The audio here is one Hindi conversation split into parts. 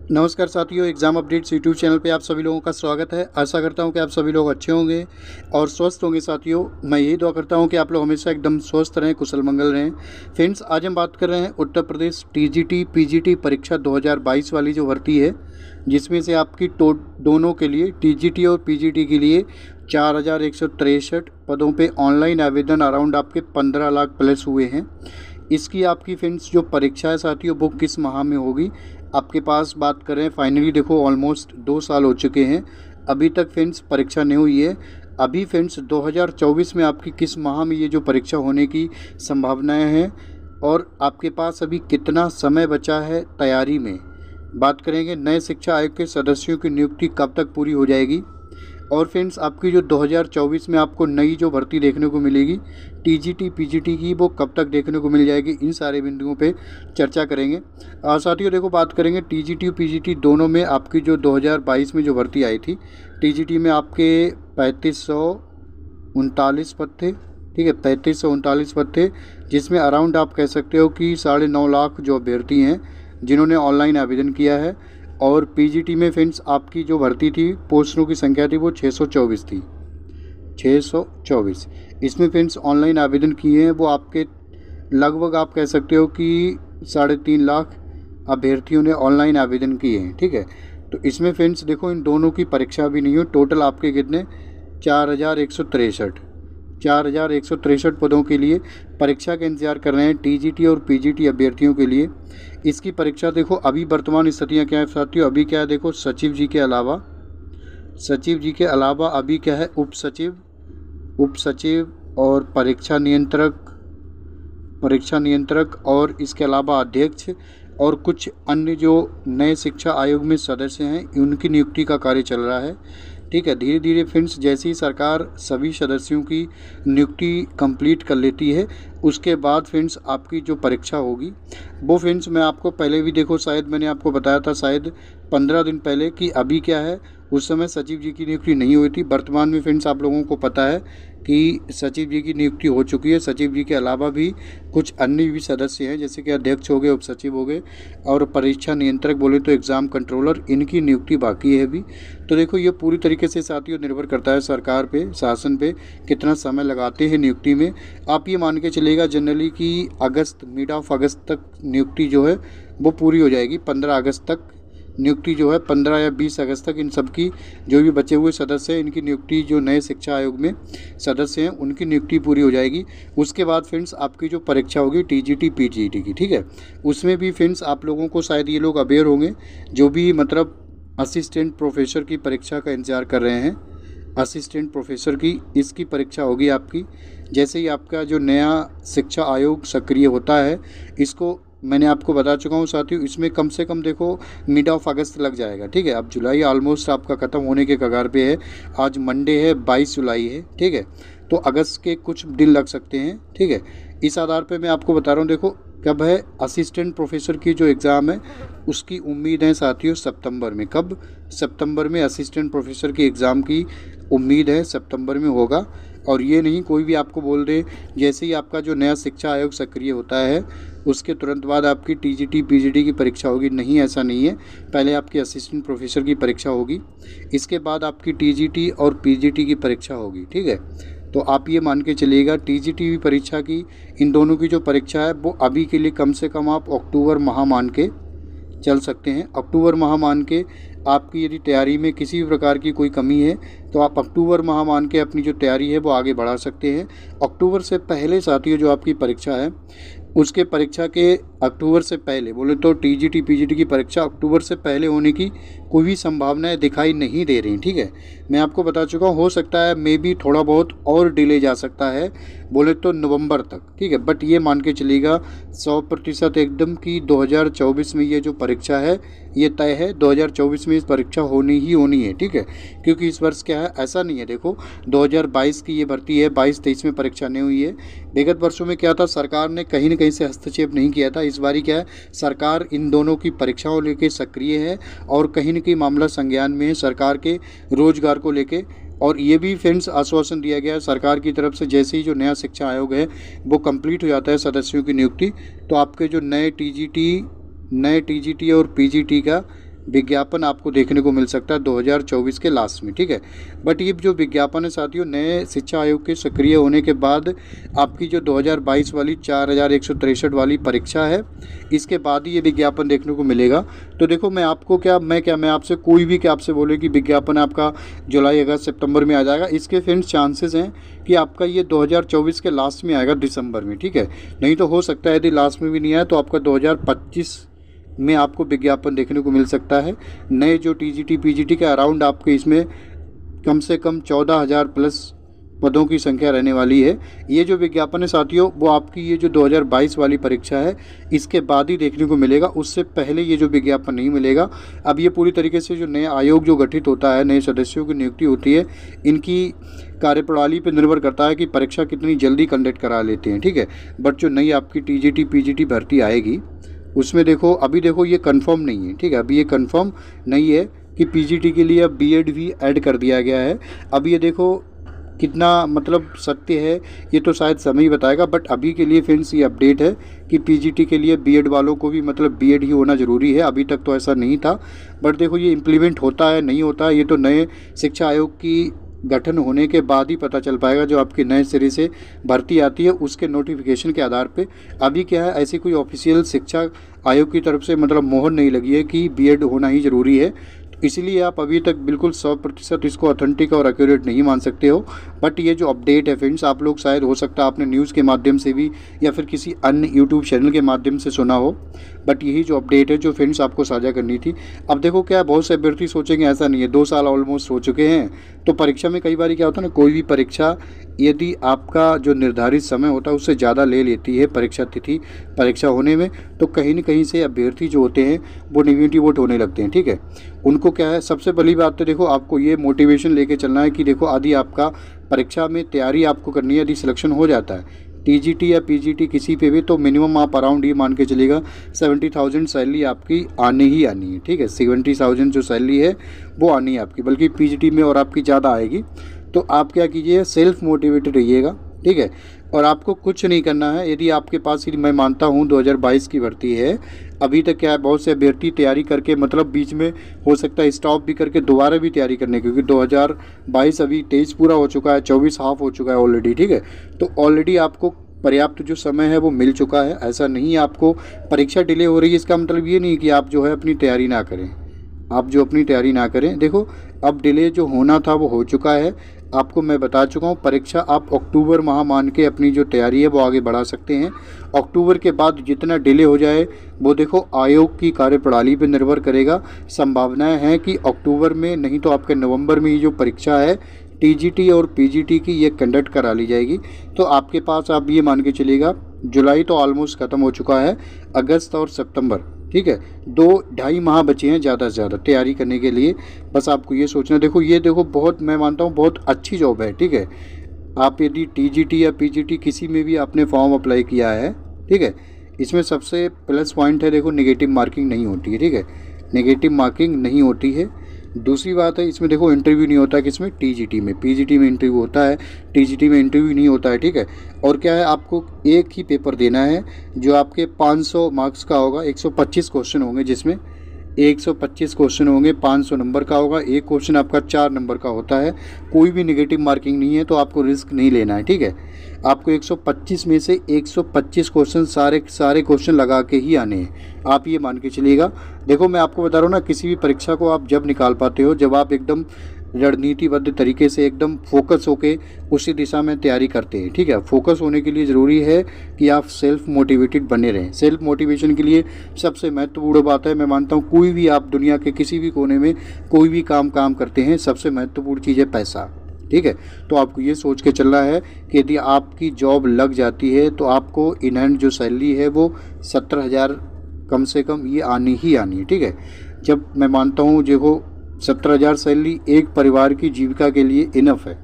नमस्कार साथियों, एग्ज़ाम अपडेट्स यूट्यूब चैनल पे आप सभी लोगों का स्वागत है। आशा करता हूं कि आप सभी लोग अच्छे होंगे और स्वस्थ होंगे। साथियों, मैं यही दुआ करता हूं कि आप लोग हमेशा एकदम स्वस्थ रहें, कुशल मंगल रहें। फ्रेंड्स, आज हम बात कर रहे हैं उत्तर प्रदेश टीजीटी पीजीटी परीक्षा 2022 वाली जो भर्ती है, जिसमें से आपकी दोनों के लिए टीजीटी और पीजीटी के लिए 4163 पदों पे ऑनलाइन आवेदन अराउंड आपके 15 लाख प्लस हुए हैं। इसकी आपकी फ्रेंड्स जो परीक्षा है साथियों, वो किस माह में होगी आपके पास बात करें। फाइनली देखो, ऑलमोस्ट 2 साल हो चुके हैं, अभी तक फ्रेंड्स परीक्षा नहीं हुई है। अभी फ्रेंड्स 2024 में आपकी किस माह में ये जो परीक्षा होने की संभावनाएं हैं और आपके पास अभी कितना समय बचा है तैयारी में, बात करेंगे। नए शिक्षा आयोग के सदस्यों की नियुक्ति कब तक पूरी हो जाएगी और फ्रेंड्स आपकी जो 2024 में आपको नई जो भर्ती देखने को मिलेगी टीजीटी पीजीटी की, वो कब तक देखने को मिल जाएगी, इन सारे बिंदुओं पे चर्चा करेंगे। साथियों देखो, बात करेंगे टीजीटी पीजीटी दोनों में आपकी जो 2022 में जो भर्ती आई थी, टीजीटी में आपके 3539 पद थे। ठीक है, 3539 पद थे, जिसमें अराउंड आप कह सकते हो कि 9.5 लाख जो अभ्यर्थी हैं जिन्होंने ऑनलाइन आवेदन किया है। और पीजीटी में फ्रेंड्स आपकी जो भर्ती थी, पोस्टों की संख्या थी वो 624 थी, 624। इसमें फ्रेंड्स ऑनलाइन आवेदन किए हैं वो आपके लगभग आप कह सकते हो कि 3.5 लाख अभ्यर्थियों ने ऑनलाइन आवेदन किए हैं। ठीक है, तो इसमें फ्रेंड्स देखो, इन दोनों की परीक्षा भी नहीं हो। टोटल आपके कितने 4163 पदों के लिए परीक्षा का इंतजार कर रहे हैं टीजीटी और पीजीटी अभ्यर्थियों के लिए। इसकी परीक्षा देखो, अभी वर्तमान स्थितियाँ क्या है साथियों। अभी क्या है देखो, सचिव जी के अलावा अभी क्या है, उप सचिव और परीक्षा नियंत्रक और इसके अलावा अध्यक्ष और कुछ अन्य जो नए शिक्षा आयोग में सदस्य हैं, उनकी नियुक्ति का कार्य चल रहा है। ठीक है, धीरे धीरे फ्रेंड्स जैसे ही सरकार सभी सदस्यों की नियुक्ति कंप्लीट कर लेती है, उसके बाद फ्रेंड्स आपकी जो परीक्षा होगी वो फ्रेंड्स मैं आपको पहले भी देखो, शायद मैंने आपको बताया था शायद 15 दिन पहले कि अभी क्या है, उस समय सचिव जी की नियुक्ति नहीं हुई थी। वर्तमान में फ्रेंड्स आप लोगों को पता है कि सचिव जी की नियुक्ति हो चुकी है। सचिव जी के अलावा भी कुछ अन्य भी सदस्य हैं, जैसे कि अध्यक्ष हो गए, उप सचिव हो गए और परीक्षा नियंत्रक बोले तो एग्ज़ाम कंट्रोलर, इनकी नियुक्ति बाकी है अभी। तो देखो, ये पूरी तरीके से साथियों निर्भर करता है सरकार पे, शासन पे, कितना समय लगाते हैं नियुक्ति में। आप ये मान के चलेगा जनरली कि मिड ऑफ अगस्त तक नियुक्ति जो है वो पूरी हो जाएगी। 15 अगस्त तक नियुक्ति जो है, 15 या 20 अगस्त तक इन सब की जो भी बचे हुए सदस्य हैं, इनकी नियुक्ति, जो नए शिक्षा आयोग में सदस्य हैं उनकी नियुक्ति पूरी हो जाएगी। उसके बाद फ्रेंड्स आपकी जो परीक्षा होगी टीजीटी पीजीटी की, ठीक है, उसमें भी फ्रेंड्स आप लोगों को शायद ये लोग अवेयर होंगे जो भी मतलब असिस्टेंट प्रोफेसर की परीक्षा का इंतज़ार कर रहे हैं। असिस्टेंट प्रोफेसर की इसकी परीक्षा होगी आपकी जैसे ही आपका जो नया शिक्षा आयोग सक्रिय होता है। इसको मैंने आपको बता चुका हूँ साथियों, इसमें कम से कम देखो मिड ऑफ अगस्त लग जाएगा। ठीक है, अब जुलाई ऑलमोस्ट आपका ख़त्म होने के कगार पे है। आज मंडे है, 22 जुलाई है। ठीक है, तो अगस्त के कुछ दिन लग सकते हैं। ठीक है, इस आधार पे मैं आपको बता रहा हूँ। देखो, कब है असिस्टेंट प्रोफेसर की जो एग्ज़ाम है, उसकी उम्मीद है साथियों सितंबर में। कब? सितंबर में असिस्टेंट प्रोफेसर की एग्ज़ाम की उम्मीद है, सितंबर में होगा। और ये नहीं कोई भी आपको बोल दे, जैसे ही आपका जो नया शिक्षा आयोग सक्रिय होता है उसके तुरंत बाद आपकी टीजीटी पीजीटी की परीक्षा होगी, नहीं, ऐसा नहीं है। पहले आपकी असिस्टेंट प्रोफेसर की परीक्षा होगी, इसके बाद आपकी टीजीटी और पीजीटी की परीक्षा होगी। ठीक है, तो आप ये मान के चलिएगा टीजीटी परीक्षा की, इन दोनों की जो परीक्षा है वो अभी के लिए कम से कम आप अक्टूबर माह मान के चल सकते हैं। अक्टूबर माह मान के आपकी यदि तैयारी में किसी भी प्रकार की कोई कमी है तो आप अक्टूबर माह मान के अपनी जो तैयारी है वो आगे बढ़ा सकते हैं। अक्टूबर से पहले साथियों जो आपकी परीक्षा है, उसके परीक्षा के अक्टूबर से पहले बोले तो टीजीटी पीजीटी की परीक्षा अक्टूबर से पहले होने की कोई भी संभावनाएं दिखाई नहीं दे रही। ठीक है, मैं आपको बता चुका हूँ, हो सकता है मे बी थोड़ा बहुत और डिले जा सकता है, बोले तो नवंबर तक। ठीक है, बट ये मान के चलिएगा 100% एकदम कि 2024 में ये जो परीक्षा है ये तय है, 2024 में इस परीक्षा होनी ही होनी है। ठीक है, क्योंकि इस वर्ष क्या है, ऐसा नहीं है, देखो 2022 की ये भर्ती है, 22-23 में परीक्षा नहीं हुई है। विगत वर्षों में क्या था, सरकार ने कहीं न कहीं से हस्तक्षेप नहीं किया था। इस बारी क्या है, सरकार इन दोनों की परीक्षाओं लेके सक्रिय है और कहीं न कहीं मामला संज्ञान में है सरकार के रोजगार को लेके। और ये भी फ्रेंड्स आश्वासन दिया गया है सरकार की तरफ से, जैसे ही जो नया शिक्षा आयोग है वो कंप्लीट हो जाता है सदस्यों की नियुक्ति, तो आपके जो नए टीजीटी और पीजीटी का विज्ञापन आपको देखने को मिल सकता है 2024 के लास्ट में, ठीक है। बट ये जो विज्ञापन है साथियों, नए शिक्षा आयोग के सक्रिय होने के बाद आपकी जो 2022 वाली 4163 वाली परीक्षा है, इसके बाद ही ये विज्ञापन देखने को मिलेगा। तो देखो मैं आपको मैं आपसे कोई भी आपसे बोले कि विज्ञापन आपका जुलाई, अगस्त, सितंबर में आ जाएगा, इसके फ्रेंड्स चांसेस हैं कि आपका ये 2024 के लास्ट में आएगा, दिसंबर में, ठीक है। नहीं तो हो सकता है यदि लास्ट में भी नहीं आया तो आपका 2025 में आपको विज्ञापन देखने को मिल सकता है। नए जो टीजीटी पीजीटी के अराउंड आपके इसमें कम से कम 14,000 प्लस पदों की संख्या रहने वाली है। ये जो विज्ञापन है साथियों, वो आपकी ये जो 2022 वाली परीक्षा है इसके बाद ही देखने को मिलेगा, उससे पहले ये जो विज्ञापन नहीं मिलेगा। अब ये पूरी तरीके से जो नया आयोग जो गठित होता है, नए सदस्यों की नियुक्ति होती है, इनकी कार्यप्रणाली पर निर्भर करता है कि परीक्षा कितनी जल्दी कंडक्ट करा लेते हैं, ठीक है। बट जो नई आपकी टीजीटी पीजीटी भर्ती आएगी उसमें देखो, अभी देखो ये कंफर्म नहीं है, ठीक है। अभी ये कंफर्म नहीं है कि पीजीटी के लिए अब बीएड भी ऐड कर दिया गया है। अब ये देखो कितना मतलब सत्य है ये तो शायद समय ही बताएगा, बट अभी के लिए फ्रेंड्स ये अपडेट है कि पीजीटी के लिए बीएड वालों को भी मतलब बीएड ही होना ज़रूरी है। अभी तक तो ऐसा नहीं था, बट देखो ये इम्प्लीमेंट होता है नहीं होता है ये तो नए शिक्षा आयोग की गठन होने के बाद ही पता चल पाएगा। जो आपके नए सिरे से भर्ती आती है उसके नोटिफिकेशन के आधार पे। अभी क्या है, ऐसी कोई ऑफिशियल शिक्षा आयोग की तरफ से मतलब मोहर नहीं लगी है कि बीएड होना ही ज़रूरी है, इसलिए आप अभी तक बिल्कुल 100% इसको ऑथेंटिक और एक्यूरेट नहीं मान सकते हो। बट ये जो अपडेट है फ्रेंड्स, आप लोग शायद हो सकता है आपने न्यूज़ के माध्यम से भी या फिर किसी अन्य यूट्यूब चैनल के माध्यम से सुना हो, बट यही जो अपडेट है जो फ्रेंड्स आपको साझा करनी थी। अब देखो क्या है, बहुत से अभ्यर्थी सोचेंगे ऐसा नहीं है, 2 साल ऑलमोस्ट हो चुके हैं। तो परीक्षा में कई बार क्या होता है ना, कोई भी परीक्षा यदि आपका जो निर्धारित समय होता है उससे ज़्यादा ले लेती है परीक्षा तिथि परीक्षा होने में, तो कहीं न कहीं से अभ्यर्थी जो होते हैं वो डिमोटिवेट होने लगते हैं, ठीक है। उनको क्या है, सबसे पहली बात तो देखो आपको ये मोटिवेशन लेके चलना है कि देखो यदि आपका परीक्षा में तैयारी आपको करनी है, यदि सिलेक्शन हो जाता है टीजीटी या पीजीटी किसी पे भी, तो मिनिमम आप अराउंड ये मान के चलेगा 70,000 सैलरी आपकी आनी ही आनी है, ठीक है। 70,000 जो सैलरी है वो आनी है आपकी, बल्कि पीजीटी में और आपकी ज़्यादा आएगी। तो आप क्या कीजिए, सेल्फ मोटिवेटेड रहिएगा, ठीक है। और आपको कुछ नहीं करना है। यदि आपके पास, मैं मानता हूँ 2022 की भर्ती है, अभी तक क्या है बहुत से अभ्यर्थी तैयारी करके मतलब बीच में हो सकता है स्टॉप भी करके दोबारा भी तैयारी करने, क्योंकि 2022 अभी 23 पूरा हो चुका है, 24 हाफ हो चुका है ऑलरेडी, ठीक है। तो ऑलरेडी आपको पर्याप्त जो समय है वो मिल चुका है। ऐसा नहीं आपको परीक्षा डिले हो रही है, इसका मतलब ये नहीं कि आप जो है अपनी तैयारी ना करें, आप जो अपनी तैयारी ना करें। देखो अब डिले जो होना था वो हो चुका है, आपको मैं बता चुका हूँ। परीक्षा आप अक्टूबर माह मान के अपनी जो तैयारी है वो आगे बढ़ा सकते हैं। अक्टूबर के बाद जितना डिले हो जाए वो देखो आयोग की कार्यप्रणाली पर निर्भर करेगा। संभावनाएं हैं कि अक्टूबर में, नहीं तो आपके नवंबर में ये जो परीक्षा है टीजीटी और पीजीटी की ये कंडक्ट करा ली जाएगी। तो आपके पास आप ये मान के चलिएगा जुलाई तो ऑलमोस्ट ख़त्म हो चुका है, अगस्त और सितंबर, ठीक है, 2-2.5 माह बचे हैं ज़्यादा से ज़्यादा तैयारी करने के लिए। बस आपको ये सोचना, देखो ये देखो बहुत, मैं मानता हूँ बहुत अच्छी जॉब है, ठीक है। आप यदि टीजीटी या पीजीटी किसी में भी आपने फॉर्म अप्लाई किया है, ठीक है, इसमें सबसे प्लस पॉइंट है देखो नेगेटिव मार्किंग नहीं होती है, ठीक है, नेगेटिव मार्किंग नहीं होती है। दूसरी बात है इसमें देखो इंटरव्यू नहीं होता, किसमें, टीजीटी में। पीजीटी में इंटरव्यू होता है, टीजीटी में इंटरव्यू नहीं होता है, ठीक है। और क्या है, आपको एक ही पेपर देना है जो आपके 500 मार्क्स का होगा। 125 क्वेश्चन होंगे, जिसमें 125 क्वेश्चन होंगे, 500 नंबर का होगा। एक क्वेश्चन आपका 4 नंबर का होता है। कोई भी नेगेटिव मार्किंग नहीं है, तो आपको रिस्क नहीं लेना है, ठीक है। आपको 125 में से 125 क्वेश्चन सारे क्वेश्चन लगा के ही आने हैं, आप ये मान के चलिएगा। देखो मैं आपको बता रहा हूँ ना, किसी भी परीक्षा को आप जब निकाल पाते हो जब आप एकदम रणनीतिबद्ध तरीके से एकदम फोकस होके उसी दिशा में तैयारी करते हैं, ठीक है। फोकस होने के लिए ज़रूरी है कि आप सेल्फ मोटिवेटेड बने रहें। सेल्फ मोटिवेशन के लिए सबसे महत्वपूर्ण बात है, मैं मानता हूँ कोई भी आप दुनिया के किसी भी कोने में कोई भी काम करते हैं, सबसे महत्वपूर्ण चीज़ है पैसा, ठीक है। तो आपको ये सोच के चलना है कि यदि आपकी जॉब लग जाती है तो आपको इन हैंड जो सैलरी है वो 17,000 कम से कम ये आनी ही आनी है, ठीक है। जब मैं मानता हूँ देखो 17,000 सैलरी एक परिवार की जीविका के लिए इनफ है।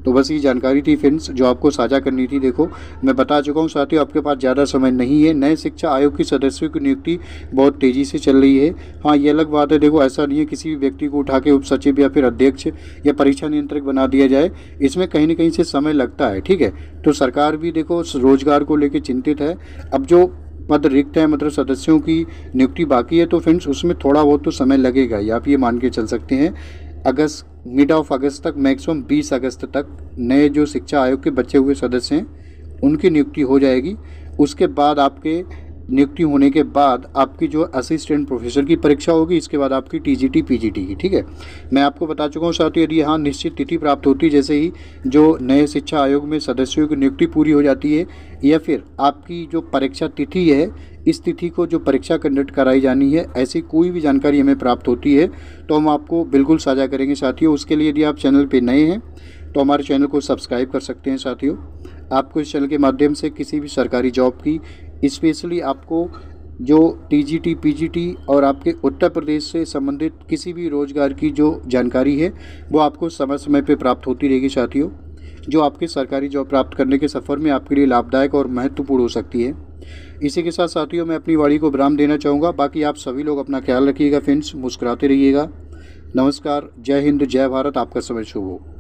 तो बस ये जानकारी थी फ्रेंड्स जो आपको साझा करनी थी। देखो मैं बता चुका हूँ साथियों, आपके पास ज़्यादा समय नहीं है। नए शिक्षा आयोग की सदस्यों की नियुक्ति बहुत तेज़ी से चल रही है। हाँ ये अलग बात है, देखो ऐसा नहीं है किसी भी व्यक्ति को उठा के उप सचिव या फिर अध्यक्ष या परीक्षा नियंत्रक बना दिया जाए, इसमें कहीं ना कहीं से समय लगता है, ठीक है। तो सरकार भी देखो रोजगार को लेकर चिंतित है। अब जो पद रिक्त हैं, मतलब सदस्यों की नियुक्ति बाकी है, तो फ्रेंड्स उसमें थोड़ा बहुत तो समय लगेगा ही, आप ये मान के चल सकते हैं। अगस्त, मिड ऑफ अगस्त तक, मैक्सिमम 20 अगस्त तक नए जो शिक्षा आयोग के बचे हुए सदस्य हैं उनकी नियुक्ति हो जाएगी। उसके बाद आपके नियुक्ति होने के बाद आपकी जो असिस्टेंट प्रोफेसर की परीक्षा होगी, इसके बाद आपकी टीजीटी पीजीटी की। ठीक है, मैं आपको बता चुका हूँ साथियों, यदि यहाँ निश्चित तिथि प्राप्त होती जैसे ही जो नए शिक्षा आयोग में सदस्यों की नियुक्ति पूरी हो जाती है, या फिर आपकी जो परीक्षा तिथि है इस तिथि को जो परीक्षा कंडक्ट कराई जानी है, ऐसी कोई भी जानकारी हमें प्राप्त होती है तो हम आपको बिल्कुल साझा करेंगे साथियों। उसके लिए यदि आप चैनल पर नए हैं तो हमारे चैनल को सब्सक्राइब कर सकते हैं साथियों। आपको इस चैनल के माध्यम से किसी भी सरकारी जॉब की, स्पेशली आपको जो टीजीटी पीजीटी और आपके उत्तर प्रदेश से संबंधित किसी भी रोजगार की जो जानकारी है वो आपको समय समय पे प्राप्त होती रहेगी साथियों, जो आपके सरकारी जॉब प्राप्त करने के सफ़र में आपके लिए लाभदायक और महत्वपूर्ण हो सकती है। इसी के साथ साथियों मैं अपनी वाणी को विराम देना चाहूँगा। बाकी आप सभी लोग अपना ख्याल रखिएगा फ्रेंड्स, मुस्कुराते रहिएगा। नमस्कार, जय हिंद, जय भारत, आपका समय शुभ हो।